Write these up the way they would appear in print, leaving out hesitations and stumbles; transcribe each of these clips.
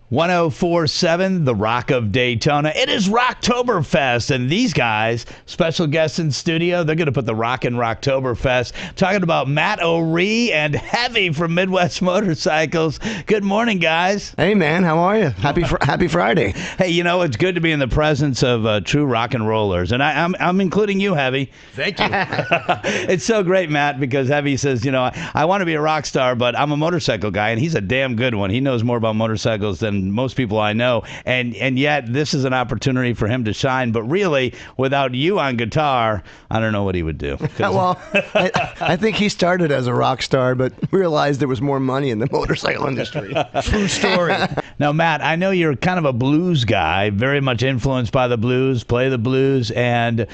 1047, the Rock of Daytona. It is Rocktoberfest, and these guys, special guests in studio, they're going to put the rock in Rocktoberfest. Talking about Matt O'Ree and Heavy from Midwest Motorcycles. Good morning, guys. Hey, man, how are you? Happy Friday. Hey, you know, it's good to be in the presence of true rock and rollers, and I'm including you, Heavy. Thank you. It's so great, Matt, because Heavy says, you know, I want to be a rock star, but I'm a motorcycle guy, and he's a damn good one. He knows more about motorcycles than most people I know, and yet this is an opportunity for him to shine. But really, without you on guitar, I don't know what he would do. Well, I think he started as a rock star, but realized there was more money in the motorcycle industry. True story. Now, Matt, I know you're kind of a blues guy, very much influenced by the blues, play the blues, and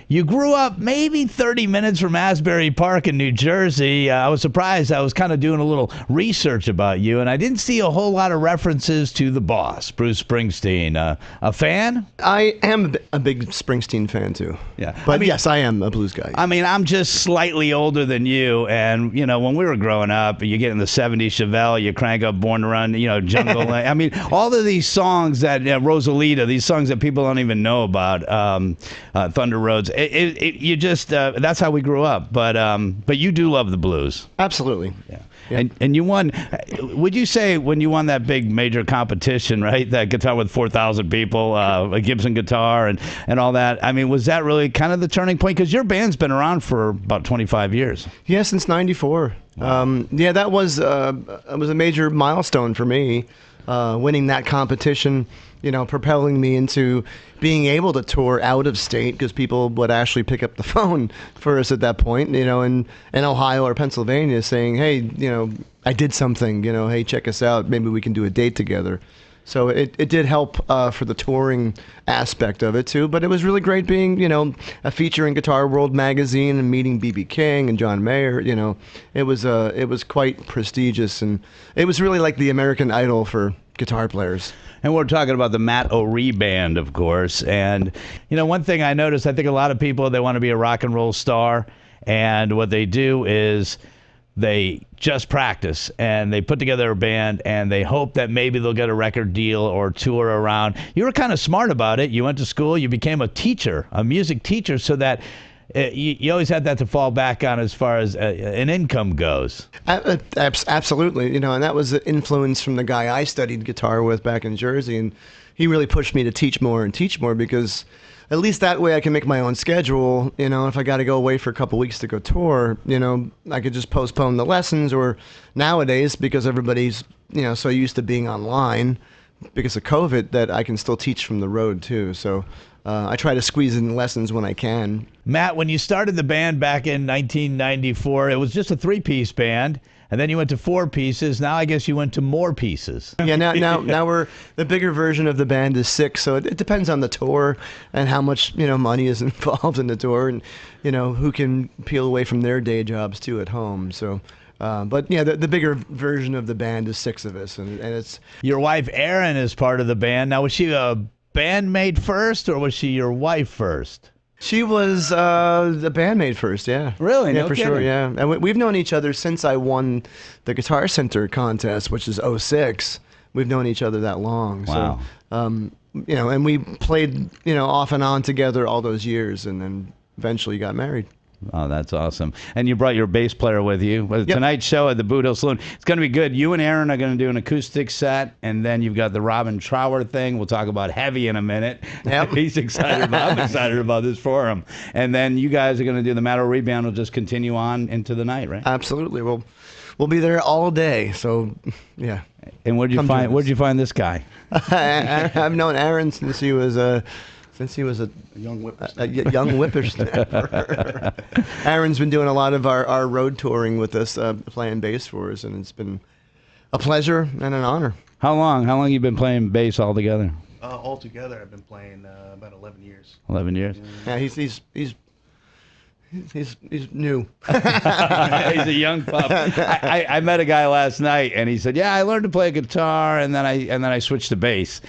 you grew up maybe 30 minutes from Asbury Park in New Jersey. I was surprised. I was kind of doing a little research about you, and I didn't see a whole lot of references to the boss, Bruce Springsteen. A fan? I am a big Springsteen fan, too. Yeah. But yes, I am a blues guy. I mean, I'm just slightly older than you, and, you know, when we were growing up, you get in the 70s Chevelle, you crank up Born to Run, you know, Jungle. I mean, all of these songs that, Rosalita, these songs that people don't even know about, Thunder Roads, you just that's how we grew up. But you do love the blues. Absolutely. Yeah. And you won. Would you say when you won that big major competition, right? That guitar with 4,000 people, a Gibson guitar, and all that. I mean, was that really kind of the turning point? Because your band's been around for about 25 years. Yeah, since '94. Wow. Yeah, that was a major milestone for me. Winning that competition, propelling me into being able to tour out of state, because people would actually pick up the phone for us at that point, in Ohio or Pennsylvania, saying, hey, I did something, hey, check us out. Maybe we can do a date together. So it did help for the touring aspect of it too, but it was really great being, a feature in Guitar World magazine and meeting B.B. King and John Mayer. It was quite prestigious, and it was really like the American Idol for guitar players. And we're talking about the Matt O'Ree Band, of course. And, one thing I noticed, I think a lot of people, they want to be a rock and roll star, and what they do is they just practice and they put together a band and they hope that maybe they'll get a record deal or tour around. You were kind of smart about it. You went to school, you became a teacher, a music teacher, so that you always had that to fall back on as far as an income goes. Absolutely. And that was the influence from the guy I studied guitar with back in Jersey. And he really pushed me to teach more because at least that way I can make my own schedule. If I got to go away for a couple weeks to go tour, I could just postpone the lessons. Or nowadays, because everybody's, so used to being online because of COVID, that I can still teach from the road too. So I try to squeeze in lessons when I can. Matt, when you started the band back in 1994, it was just a 3-piece band. And then you went to 4 pieces. Now I guess you went to more pieces. Yeah, now we're the bigger version of the band is 6. So it depends on the tour and how much money is involved in the tour, and who can peel away from their day jobs too at home. So, but yeah, the bigger version of the band is 6 of us, and it's your wife Erin is part of the band. Now, was she a bandmate first, or was she your wife first? She was the bandmate first, yeah. Really? Yeah, no for kidding. sure, yeah. And we've known each other since I won the Guitar Center contest, which is '06. We've known each other that long. Wow. So, and we played, off and on together all those years, and then eventually got married. Oh, that's awesome. And you brought your bass player with you. Well, yep. Tonight's show at the Boot Hill Saloon, it's going to be good. You and Aaron are going to do an acoustic set, and then you've got the Robin Trower thing. We'll talk about Heavy in a minute. Yep. He's excited about I'm excited about this for him. And then you guys are going to do the Matt O'Ree Band will just continue on into the night, right? Absolutely. We'll be there all day. So, yeah. And where'd you find this guy? I've known Aaron since he was a young whippersnapper. Aaron's been doing a lot of our road touring with us, playing bass for us, and it's been a pleasure and an honor. How long you been playing bass altogether? Altogether, I've been playing about 11 years. 11 years? Yeah, he's new. He's a young pup. I met a guy last night, and he said, "Yeah, I learned to play guitar, and then I switched to bass."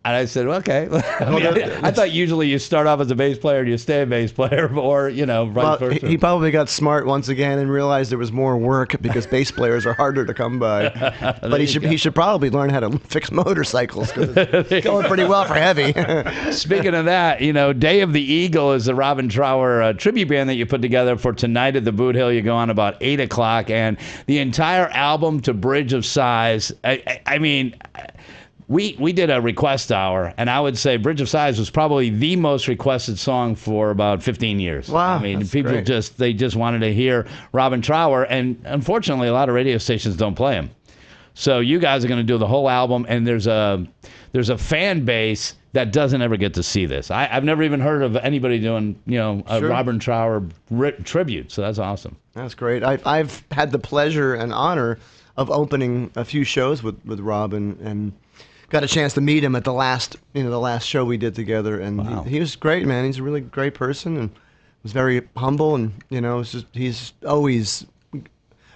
And I said, okay. I thought usually you start off as a bass player and you stay a bass player, or, vice Well, versa. he probably got smart once again and realized there was more work because bass players are harder to come by. But he should probably learn how to fix motorcycles because it's going pretty well for heavy. Speaking of that, Day of the Eagle is the Robin Trower tribute band that you put together for tonight at the Boot Hill. You go on about 8 o'clock, and the entire album to Bridge of Sighs. I mean, we did a request hour, and I would say Bridge of Sighs was probably the most requested song for about 15 years. Wow, I mean, that's people great. just wanted to hear Robin Trower, and unfortunately, a lot of radio stations don't play him. So you guys are going to do the whole album, and there's a fan base that doesn't ever get to see this. I've never even heard of anybody doing, a Sure. Robin Trower tribute. So that's awesome. That's great. I've had the pleasure and honor of opening a few shows with Robin, and got a chance to meet him at the last show we did together, and Wow. he was great, man. He's a really great person, and was very humble, and he's always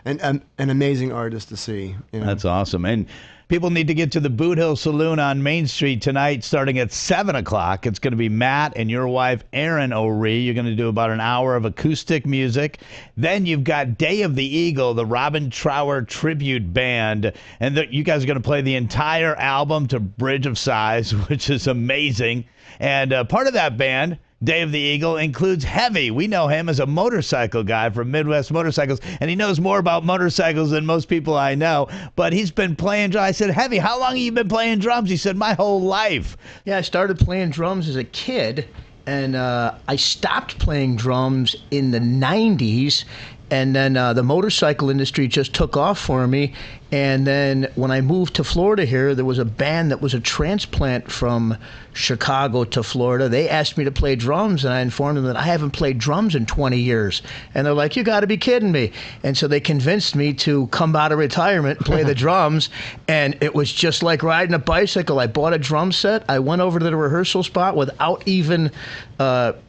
an amazing artist to see. That's awesome. And people need to get to the Boot Hill Saloon on Main Street tonight starting at 7 o'clock. It's going to be Matt and your wife, Erin O'Ree. You're going to do about an hour of acoustic music. Then you've got Day of the Eagle, the Robin Trower Tribute Band. And you guys are going to play the entire album to Bridge of Sighs, which is amazing. And part of that band, Day of the Eagle, includes Heavy. We know him as a motorcycle guy from Midwest Motorcycles, and he knows more about motorcycles than most people I know. But he's been playing drums. I said, Heavy, how long have you been playing drums? He said, my whole life. Yeah, I started playing drums as a kid, and I stopped playing drums in the 90s, and then the motorcycle industry just took off for me. And then when I moved to Florida here, there was a band that was a transplant from Chicago to Florida. They asked me to play drums, and I informed them that I haven't played drums in 20 years. And they're like, you got to be kidding me. And so they convinced me to come out of retirement and play the drums. And it was just like riding a bicycle. I bought a drum set. I went over to the rehearsal spot without even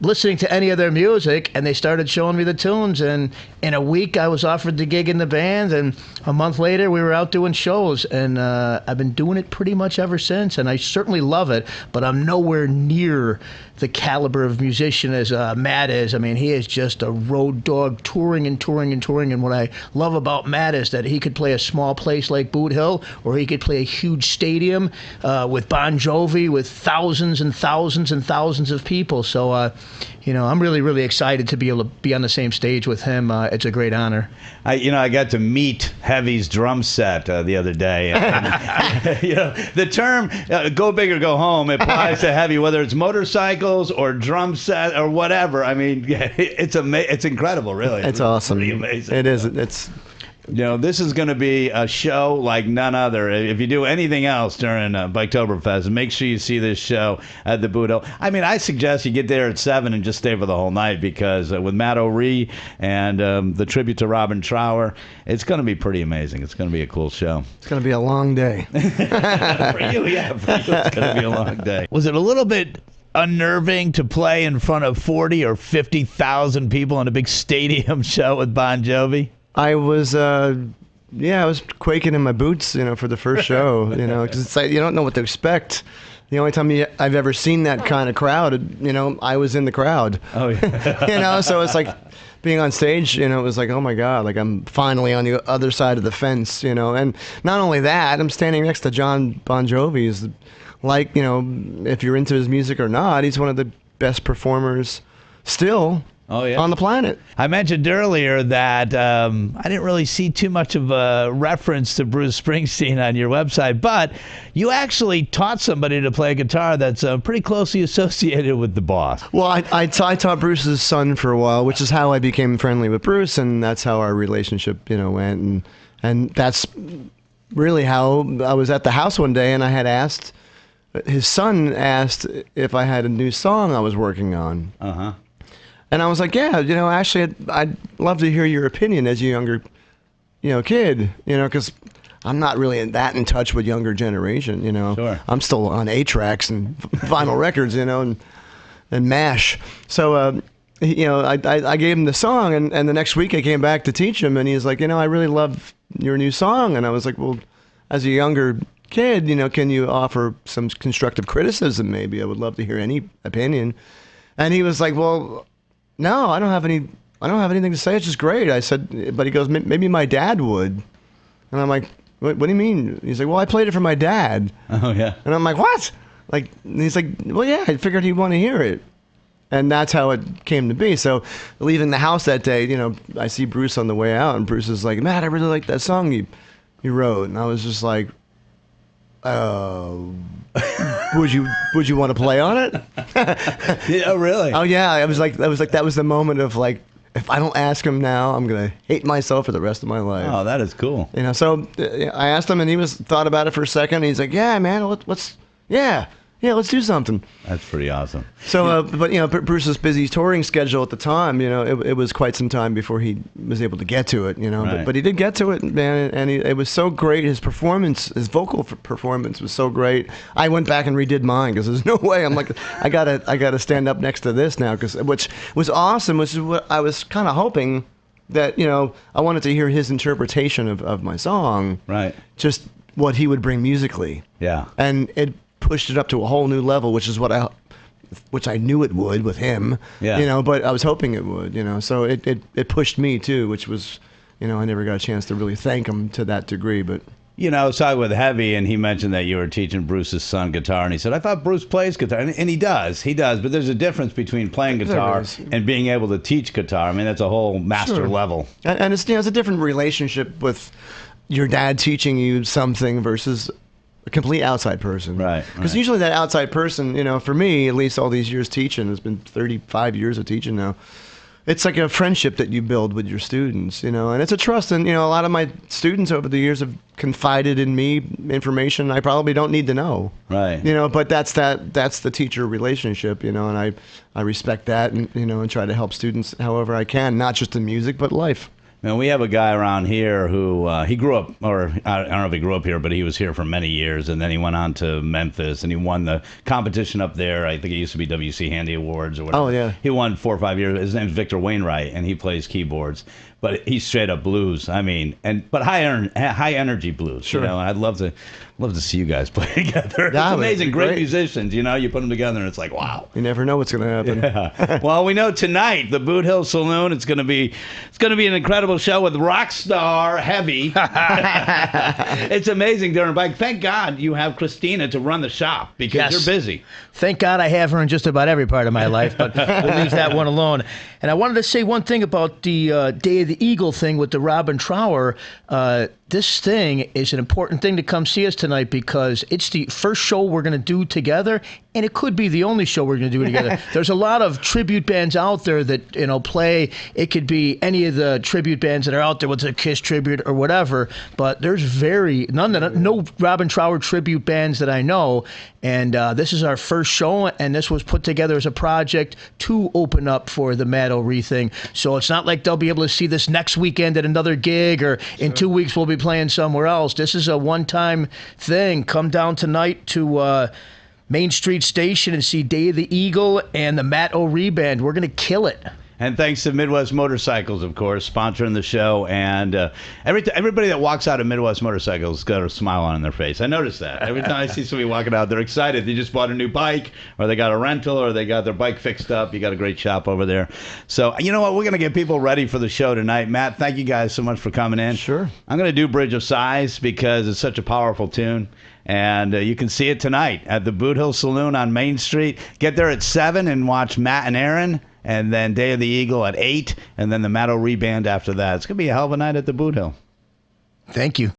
listening to any of their music, and they started showing me the tunes. And in a week, I was offered the gig in the band, and a month later, we were out doing shows, and I've been doing it pretty much ever since, and I certainly love it, but I'm nowhere near the caliber of musician as Matt is. I mean, he is just a road dog, touring and touring and touring, and what I love about Matt is that he could play a small place like Boot Hill, or he could play a huge stadium with Bon Jovi, with thousands and thousands and thousands of people. So, I'm really, really excited to be able to be on the same stage with him. It's a great honor. I got to meet Heavy's drum set the other day. The term "go big or go home" applies to Heavy, whether it's motorcycles or drum set or whatever. I mean, it's incredible, really. It's awesome. Pretty amazing. It is. It's. This is going to be a show like none other. If you do anything else during Rocktoberfest, make sure you see this show at the Boot Hill. I mean, I suggest you get there at 7 and just stay for the whole night, because with Matt O'Ree and the tribute to Robin Trower, it's going to be pretty amazing. It's going to be a cool show. It's going to be a long day. For you, it's going to be a long day. Was it a little bit unnerving to play in front of 40 or 50,000 people in a big stadium show with Bon Jovi? I was, I was quaking in my boots, for the first show, because it's like you don't know what to expect. The only time I've ever seen that kind of crowd, I was in the crowd. Oh yeah. So it's like being on stage, it was like, oh my God, like I'm finally on the other side of the fence, and not only that, I'm standing next to John Bon Jovi. He's like, if you're into his music or not, he's one of the best performers still. Oh, yeah. On the planet. I mentioned earlier that I didn't really see too much of a reference to Bruce Springsteen on your website, but you actually taught somebody to play guitar that's pretty closely associated with the boss. Well, I taught Bruce's son for a while, which is how I became friendly with Bruce, and that's how our relationship, went. And that's really how I was at the house one day, and I had asked, his son asked if I had a new song I was working on. Uh-huh. And I was like, yeah, actually, I'd love to hear your opinion as a younger, kid, because I'm not really that in touch with younger generation, Sure. I'm still on 8-tracks and vinyl records, and MASH. So, I gave him the song, and the next week I came back to teach him, and he's like, I really love your new song. And I was like, well, as a younger kid, can you offer some constructive criticism? Maybe I would love to hear any opinion. And he was like, well, no, I don't have anything to say. It's just great. I said, but he goes, maybe my dad would. And I'm like, what do you mean? He's like, well, I played it for my dad. Oh, yeah. And I'm like, what? Like, and he's like, well, yeah, I figured he'd want to hear it. And that's how it came to be. So leaving the house that day, I see Bruce on the way out, and Bruce is like, Matt, I really like that song you wrote. And I was just like, would you want to play on it? Yeah, really? Oh yeah, I was like that was the moment of like, if I don't ask him now, I'm gonna hate myself for the rest of my life. Oh, that is cool. So I asked him, and he thought about it for a second. And he's like, yeah, man, let's do something. That's pretty awesome. So, but Bruce's busy touring schedule at the time, it was quite some time before he was able to get to it, Right. but he did get to it, man, and it was so great. His performance, his vocal performance was so great. I went back and redid mine because there's no way. I'm like, I gotta stand up next to this now, which was awesome, which is what I was kind of hoping that, I wanted to hear his interpretation of my song. Right. Just what he would bring musically. Yeah. And it pushed it up to a whole new level, which is which I knew it would with him. Yeah. But I was hoping it would. So it pushed me too, which was, I never got a chance to really thank him to that degree. But I was talking with Heavy, and he mentioned that you were teaching Bruce's son guitar, and he said, I thought Bruce plays guitar. And he does, but there's a difference between playing guitar and being able to teach guitar. I mean, that's a whole master level. And it's, it's a different relationship with your dad teaching you something versus a complete outside person. Right. Because usually that outside person, for me, at least all these years teaching, it's been 35 years of teaching now. It's like a friendship that you build with your students, and it's a trust. And, a lot of my students over the years have confided in me information I probably don't need to know. Right. But that's the teacher relationship, and I respect that, and try to help students however I can, not just in music, but life. Man, we have a guy around here who he grew up, or I don't know if he grew up here, but he was here for many years, and then he went on to Memphis, and he won the competition up there. I think it used to be WC Handy Awards or whatever. Oh, yeah. He won 4 or 5 years. His name's Victor Wainwright, and he plays keyboards. But he's straight up blues. I mean, but high energy blues. Sure. I'd love to see you guys play together. It's amazing. Great musicians. You put them together, and it's like, wow. You never know what's going to happen. Yeah. Well, we know tonight the Boot Hill Saloon. It's going to be an incredible show with rock star Heavy. It's amazing, Darren Bike. Thank God you have Christina to run the shop because you're busy. Thank God I have her in just about every part of my life, but we'll leave that one alone. And I wanted to say one thing about the Day of the Eagle thing with the Robin Trower. This thing is an important thing to come see us tonight because it's the first show we're going to do together, and it could be the only show we're going to do together. There's a lot of tribute bands out there that play. It could be any of the tribute bands that are out there, what's a Kiss tribute or whatever. But there's no Robin Trower tribute bands that I know. And this is our first show, and this was put together as a project to open up for the Matt O'Ree thing. So it's not like they'll be able to see this next weekend at another gig, or in 2 weeks we'll be playing somewhere else. This is a one-time thing. Come down tonight to Main Street Station and see Day of the Eagle and the Matt O'Ree Band. We're going to kill it. And thanks to Midwest Motorcycles, of course, sponsoring the show. And everybody that walks out of Midwest Motorcycles got a smile on their face. I noticed that. Every time I see somebody walking out, they're excited. They just bought a new bike, or they got a rental, or they got their bike fixed up. You got a great shop over there. So, you know what? We're going to get people ready for the show tonight. Matt, thank you guys so much for coming in. Sure. I'm going to do Bridge of Sighs because it's such a powerful tune. And you can see it tonight at the Boot Hill Saloon on Main Street. Get there at 7 and watch Matt and Aaron. And then Day of the Eagle at 8. And then the Matt O'Ree Band after that. It's going to be a hell of a night at the Boot Hill. Thank you.